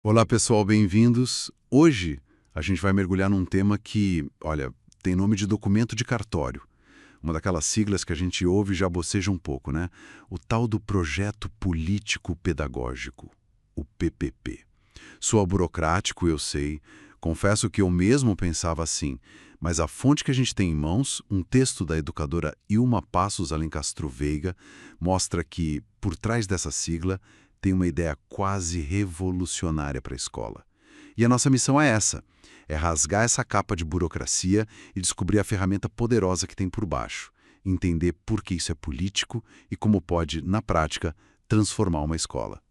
Olá, pessoal, bem-vindos. Hoje a gente vai mergulhar num tema que, olha, tem nome de documento de cartório. Uma daquelas siglas que a gente ouve e já boceja um pouco, né? O tal do Projeto Político Pedagógico, o PPP. Soa burocrático, eu sei. Confesso que eu mesmo pensava assim, mas a fonte que a gente tem em mãos, um texto da educadora Ilma Passos Alencastro Veiga, mostra que, por trás dessa sigla, tem uma ideia quase revolucionária para a escola. E a nossa missão é essa, é rasgar essa capa de burocracia e descobrir a ferramenta poderosa que tem por baixo, entender por que isso é político e como pode, na prática, transformar uma escola.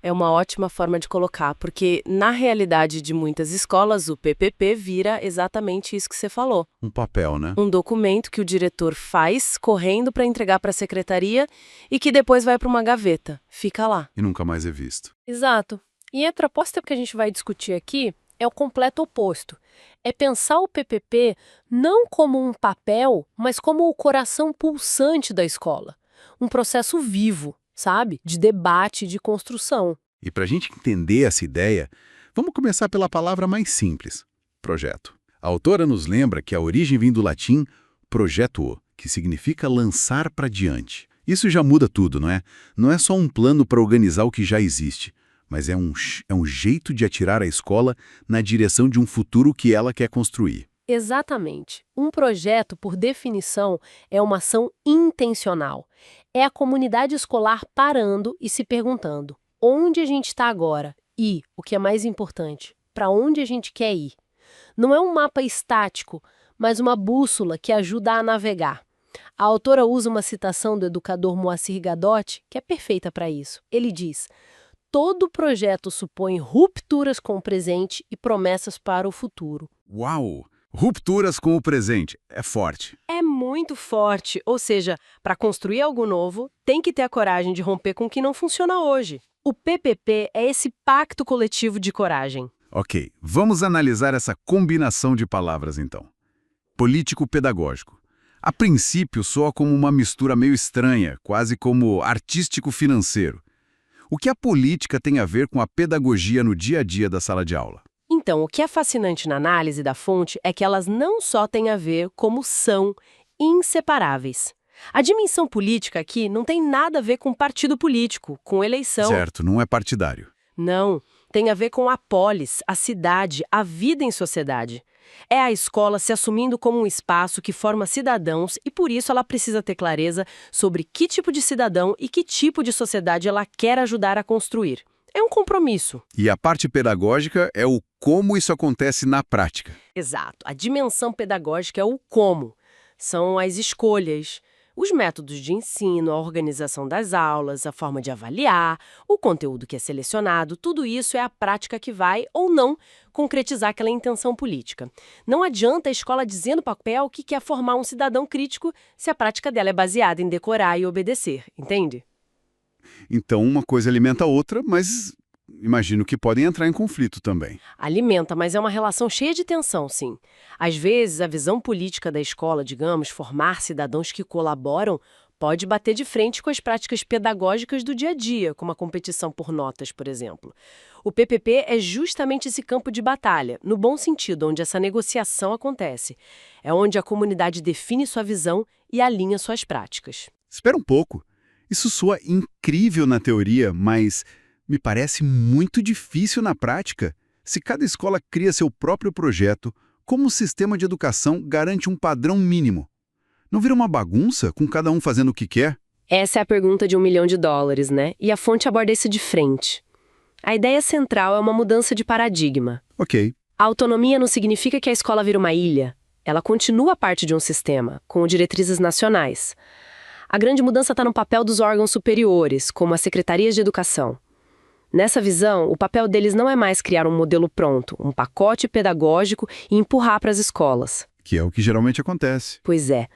É uma ótima forma de colocar, porque na realidade de muitas escolas, o PPP vira exatamente isso que você falou. Um papel, né? Um documento que o diretor faz correndo para entregar para a secretaria e que depois vai para uma gaveta. Fica lá. E nunca mais é visto. Exato. E a proposta que a gente vai discutir aqui é o completo oposto. É pensar o PPP não como um papel, mas como o coração pulsante da escola. Um processo vivo, sabe? De debate e de construção. E para a gente entender essa ideia, vamos começar pela palavra mais simples, projeto. A autora nos lembra que a origem vem do latim projetuo, que significa lançar para diante. Isso já muda tudo, não é? Não é só um plano para organizar o que já existe, mas é um jeito de atirar a escola na direção de um futuro que ela quer construir. Exatamente. Um projeto, por definição, é uma ação intencional. É a comunidade escolar parando e se perguntando: onde a gente está agora? E, o que é mais importante, para onde a gente quer ir? Não é um mapa estático, mas uma bússola que ajuda a navegar. A autora usa uma citação do educador Moacir Gadotti, que é perfeita para isso. Ele diz: todo projeto supõe rupturas com o presente e promessas para o futuro. Uau! Rupturas com o presente. É forte. É muito forte, ou seja, para construir algo novo, tem que ter a coragem de romper com o que não funciona hoje. O PPP é esse pacto coletivo de coragem. Ok, vamos analisar essa combinação de palavras então. Político-pedagógico. A princípio soa como uma mistura meio estranha, quase como artístico-financeiro. O que a política tem a ver com a pedagogia no dia a dia da sala de aula? Então, o que é fascinante na análise da fonte é que elas não só têm a ver, como são inseparáveis. A dimensão política aqui não tem nada a ver com partido político, com eleição. Certo, não é partidário. Não, tem a ver com a polis, a cidade, a vida em sociedade. É a escola se assumindo como um espaço que forma cidadãos e por isso ela precisa ter clareza sobre que tipo de cidadão e que tipo de sociedade ela quer ajudar a construir. É um compromisso. E a parte pedagógica é o como isso acontece na prática. Exato. A dimensão pedagógica é o como. São as escolhas, os métodos de ensino, a organização das aulas, a forma de avaliar, o conteúdo que é selecionado, tudo isso é a prática que vai, ou não, concretizar aquela intenção política. Não adianta a escola dizer no papel que quer formar um cidadão crítico se a prática dela é baseada em decorar e obedecer, entende? Então uma coisa alimenta a outra, mas imagino que podem entrar em conflito também. Alimenta, mas é uma relação cheia de tensão, sim. Às vezes, a visão política da escola, digamos, formar cidadãos que colaboram, pode bater de frente com as práticas pedagógicas do dia a dia, como a competição por notas, por exemplo. O PPP é justamente esse campo de batalha, no bom sentido, onde essa negociação acontece. É onde a comunidade define sua visão e alinha suas práticas. Espera um pouco. Isso soa incrível na teoria, mas me parece muito difícil na prática. Se cada escola cria seu próprio projeto, como o sistema de educação garante um padrão mínimo? Não vira uma bagunça, com cada um fazendo o que quer? Essa é a pergunta de $1 milhão, né? E a fonte aborda isso de frente. A ideia central é uma mudança de paradigma. Ok. A autonomia não significa que a escola vira uma ilha. Ela continua parte de um sistema, com diretrizes nacionais. A grande mudança está no papel dos órgãos superiores, como as secretarias de educação. Nessa visão, o papel deles não é mais criar um modelo pronto, um pacote pedagógico e empurrar para as escolas. Que é o que geralmente acontece. Pois é.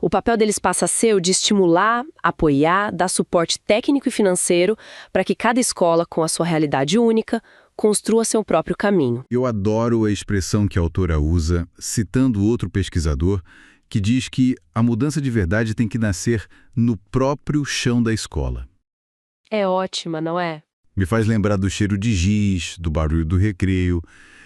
O papel deles passa a ser o de estimular, apoiar, dar suporte técnico e financeiro para que cada escola, com a sua realidade única, construa seu próprio caminho. Eu adoro a expressão que a autora usa, citando outro pesquisador, que diz que a mudança de verdade tem que nascer no próprio chão da escola. É ótima, não é? Me faz lembrar do cheiro de giz, do barulho do recreio,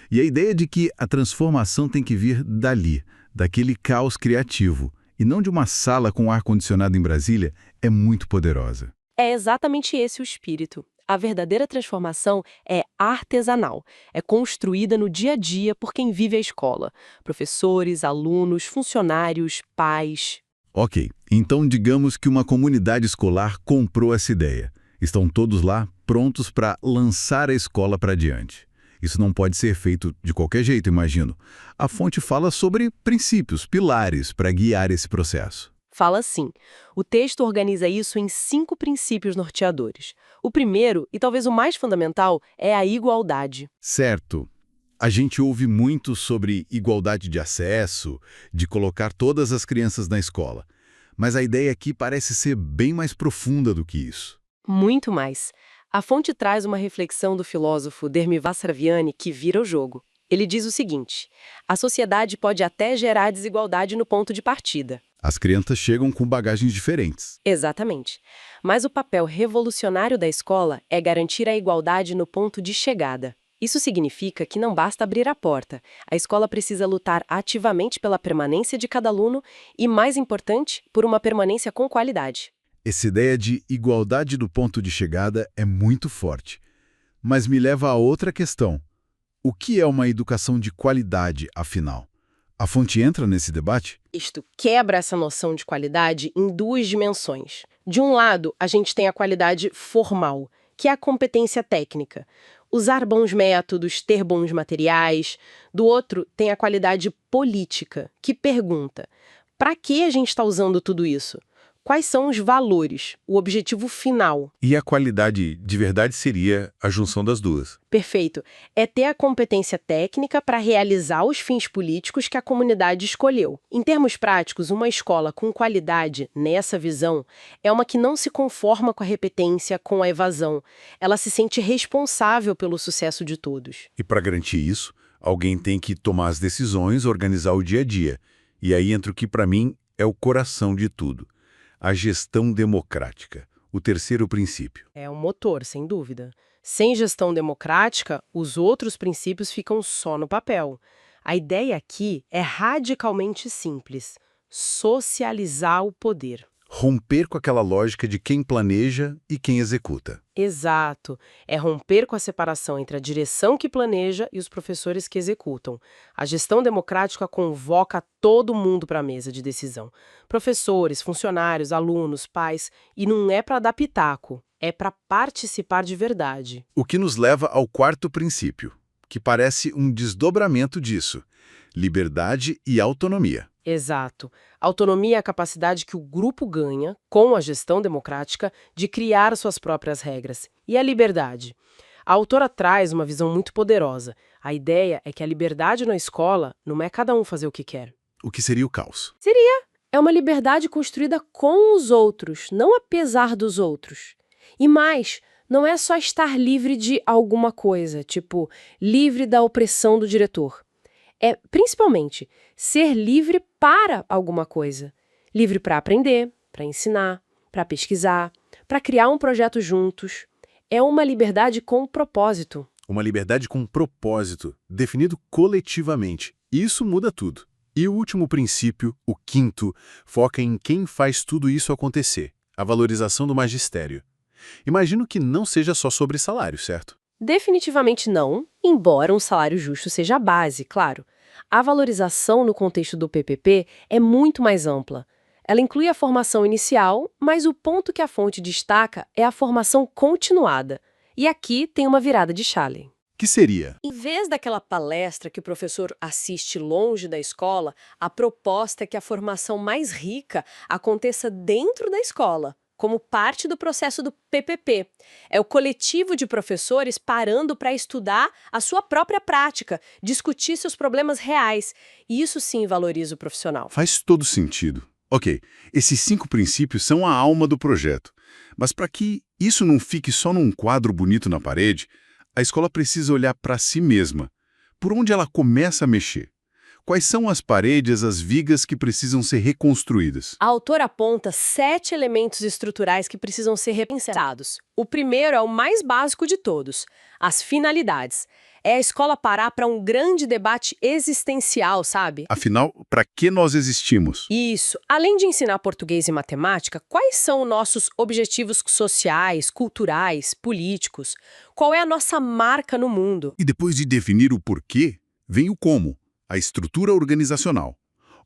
e a ideia de que a transformação tem que vir dali, daquele caos criativo, e não de uma sala com ar-condicionado em Brasília, é muito poderosa. É exatamente esse o espírito. A verdadeira transformação é artesanal, é construída no dia a dia por quem vive a escola. Professores, alunos, funcionários, pais. Ok, então digamos que uma comunidade escolar comprou essa ideia. Estão todos lá prontos para lançar a escola para diante. Isso não pode ser feito de qualquer jeito, imagino. A fonte fala sobre princípios, pilares para guiar esse processo. Fala assim. O texto organiza isso em 5 princípios norteadores. O primeiro, e talvez o mais fundamental, é a igualdade. Certo. A gente ouve muito sobre igualdade de acesso, de colocar todas as crianças na escola. Mas a ideia aqui parece ser bem mais profunda do que isso. Muito mais. A fonte traz uma reflexão do filósofo Dermi Vassaraviani que vira o jogo. Ele diz o seguinte: a sociedade pode até gerar desigualdade no ponto de partida. As crianças chegam com bagagens diferentes. Exatamente. Mas o papel revolucionário da escola é garantir a igualdade no ponto de chegada. Isso significa que não basta abrir a porta. A escola precisa lutar ativamente pela permanência de cada aluno e, mais importante, por uma permanência com qualidade. Essa ideia de igualdade do ponto de chegada é muito forte. Mas me leva a outra questão. O que é uma educação de qualidade, afinal? A fonte entra nesse debate? Isto quebra essa noção de qualidade em 2 dimensões. De um lado, a gente tem a qualidade formal, que é a competência técnica. Usar bons métodos, ter bons materiais. Do outro, tem a qualidade política, que pergunta: para que a gente está usando tudo isso? Quais são os valores, o objetivo final? E a qualidade de verdade seria a junção das duas. Perfeito. É ter a competência técnica para realizar os fins políticos que a comunidade escolheu. Em termos práticos, uma escola com qualidade, nessa visão, é uma que não se conforma com a repetência, com a evasão. Ela se sente responsável pelo sucesso de todos. E para garantir isso, alguém tem que tomar as decisões, organizar o dia a dia. E aí entra o que para mim é o coração de tudo. A gestão democrática, o terceiro princípio. É um motor, sem dúvida. Sem gestão democrática, os outros princípios ficam só no papel. A ideia aqui é radicalmente simples: socializar o poder. Romper com aquela lógica de quem planeja e quem executa. Exato. É romper com a separação entre a direção que planeja e os professores que executam. A gestão democrática convoca todo mundo para a mesa de decisão. Professores, funcionários, alunos, pais. E não é para dar pitaco, é para participar de verdade. O que nos leva ao quarto princípio, que parece um desdobramento disso: liberdade e autonomia. Exato. Autonomia é a capacidade que o grupo ganha, com a gestão democrática, de criar suas próprias regras. E a liberdade? A autora traz uma visão muito poderosa. A ideia é que a liberdade na escola não é cada um fazer o que quer. O que seria o caos? É uma liberdade construída com os outros, não apesar dos outros. E mais, não é só estar livre de alguma coisa, tipo, livre da opressão do diretor. É, principalmente, ser livre para alguma coisa. Livre para aprender, para ensinar, para pesquisar, para criar um projeto juntos. É uma liberdade com propósito. Uma liberdade com propósito, definido coletivamente. Isso muda tudo. E o último princípio, o quinto, foca em quem faz tudo isso acontecer: a valorização do magistério. Imagino que não seja só sobre salário, certo? Definitivamente não, embora um salário justo seja a base, claro. A valorização no contexto do PPP é muito mais ampla. Ela inclui a formação inicial, mas o ponto que a fonte destaca é a formação continuada. E aqui tem uma virada de chave. Que seria? Em vez daquela palestra que o professor assiste longe da escola, a proposta é que a formação mais rica aconteça dentro da escola, como parte do processo do PPP. É o coletivo de professores parando para estudar a sua própria prática, discutir seus problemas reais. E isso sim valoriza o profissional. Faz todo sentido. Ok, esses 5 princípios são a alma do projeto. Mas para que isso não fique só num quadro bonito na parede, a escola precisa olhar para si mesma. Por onde ela começa a mexer? Quais são as paredes, as vigas que precisam ser reconstruídas? A autora aponta 7 elementos estruturais que precisam ser repensados. O primeiro é o mais básico de todos, as finalidades. É a escola parar para um grande debate existencial, sabe? Afinal, para que nós existimos? Isso. Além de ensinar português e matemática, quais são nossos objetivos sociais, culturais, políticos? Qual é a nossa marca no mundo? E depois de definir o porquê, vem o como, a estrutura organizacional.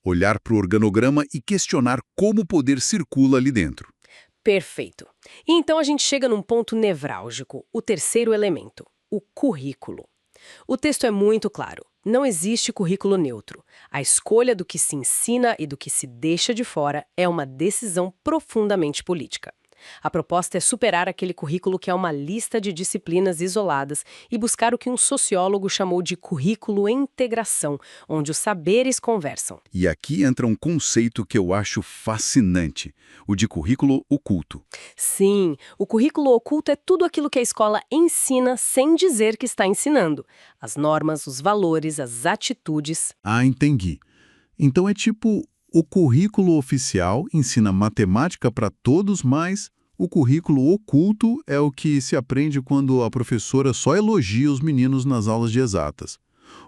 Olhar para o organograma e questionar como o poder circula ali dentro. Perfeito. E então a gente chega num ponto nevrálgico, o terceiro elemento, o currículo. O texto é muito claro. Não existe currículo neutro. A escolha do que se ensina e do que se deixa de fora é uma decisão profundamente política. A proposta é superar aquele currículo que é uma lista de disciplinas isoladas e buscar o que um sociólogo chamou de currículo integração, onde os saberes conversam. E aqui entra um conceito que eu acho fascinante, o de currículo oculto. Sim, o currículo oculto é tudo aquilo que a escola ensina sem dizer que está ensinando. As normas, os valores, as atitudes. Ah, entendi. Então é tipo, o currículo oficial ensina matemática para todos, mas o currículo oculto é o que se aprende quando a professora só elogia os meninos nas aulas de exatas,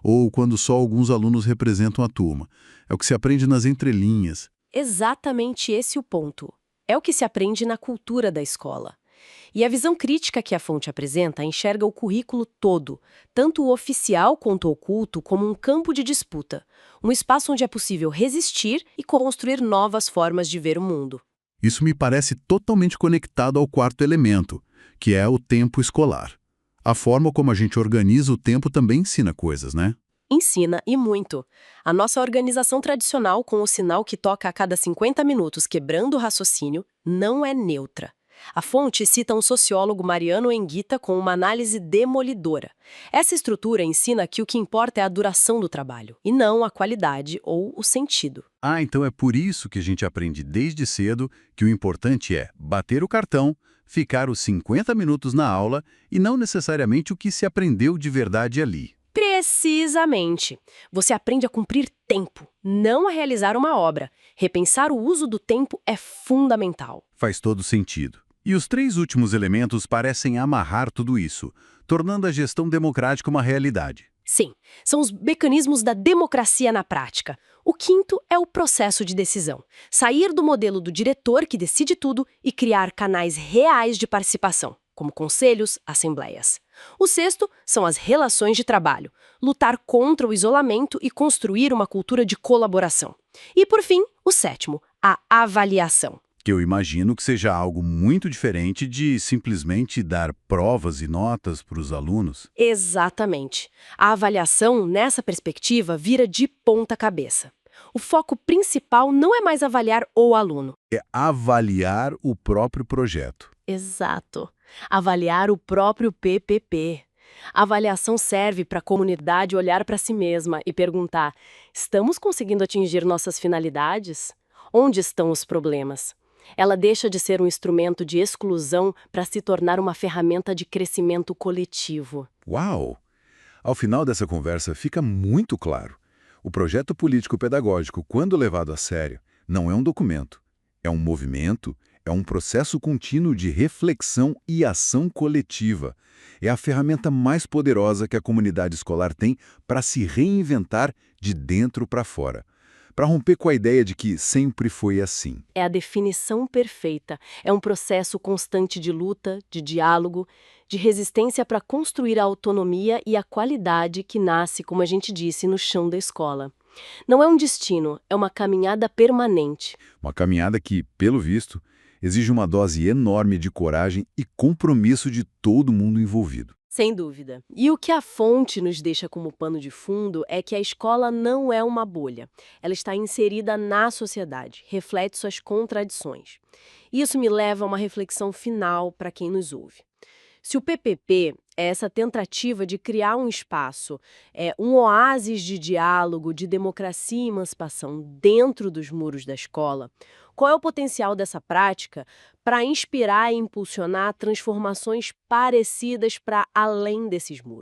ou quando só alguns alunos representam a turma. É o que se aprende nas entrelinhas. Exatamente esse o ponto. É o que se aprende na cultura da escola. E a visão crítica que a fonte apresenta enxerga o currículo todo, tanto o oficial quanto o oculto, como um campo de disputa, um espaço onde é possível resistir e construir novas formas de ver o mundo. Isso me parece totalmente conectado ao quarto elemento, que é o tempo escolar. A forma como a gente organiza o tempo também ensina coisas, né? Ensina e muito. A nossa organização tradicional, com o sinal que toca a cada 50 minutos quebrando o raciocínio, não é neutra. A fonte cita um sociólogo, Mariano Enguita, com uma análise demolidora. Essa estrutura ensina que o que importa é a duração do trabalho, e não a qualidade ou o sentido. Ah, então é por isso que a gente aprende desde cedo que o importante é bater o cartão, ficar os 50 minutos na aula e não necessariamente o que se aprendeu de verdade ali. Precisamente. Você aprende a cumprir tempo, não a realizar uma obra. Repensar o uso do tempo é fundamental. Faz todo sentido. E os 3 últimos elementos parecem amarrar tudo isso, tornando a gestão democrática uma realidade. Sim, são os mecanismos da democracia na prática. O quinto é o processo de decisão. Sair do modelo do diretor que decide tudo e criar canais reais de participação, como conselhos, assembleias. O sexto são as relações de trabalho, lutar contra o isolamento e construir uma cultura de colaboração. E, por fim, o sétimo, a avaliação. Que eu imagino que seja algo muito diferente de simplesmente dar provas e notas para os alunos. Exatamente. A avaliação, nessa perspectiva, vira de ponta cabeça. O foco principal não é mais avaliar o aluno. É avaliar o próprio projeto. Exato. Avaliar o próprio PPP. A avaliação serve para a comunidade olhar para si mesma e perguntar: estamos conseguindo atingir nossas finalidades? Onde estão os problemas? Ela deixa de ser um instrumento de exclusão para se tornar uma ferramenta de crescimento coletivo. Uau! Ao final dessa conversa fica muito claro. O projeto político-pedagógico, quando levado a sério, não é um documento. É um movimento, é um processo contínuo de reflexão e ação coletiva. É a ferramenta mais poderosa que a comunidade escolar tem para se reinventar de dentro para fora. Para romper com a ideia de que sempre foi assim. É a definição perfeita. É um processo constante de luta, de diálogo, de resistência para construir a autonomia e a qualidade que nasce, como a gente disse, no chão da escola. Não é um destino, é uma caminhada permanente. Uma caminhada que, pelo visto, exige uma dose enorme de coragem e compromisso de todo mundo envolvido. Sem dúvida. E o que a fonte nos deixa como pano de fundo é que a escola não é uma bolha. Ela está inserida na sociedade, reflete suas contradições. Isso me leva a uma reflexão final para quem nos ouve. Se o PPP é essa tentativa de criar um espaço, um oásis de diálogo, de democracia e emancipação dentro dos muros da escola, qual é o potencial dessa prática para inspirar e impulsionar transformações parecidas para além desses muros?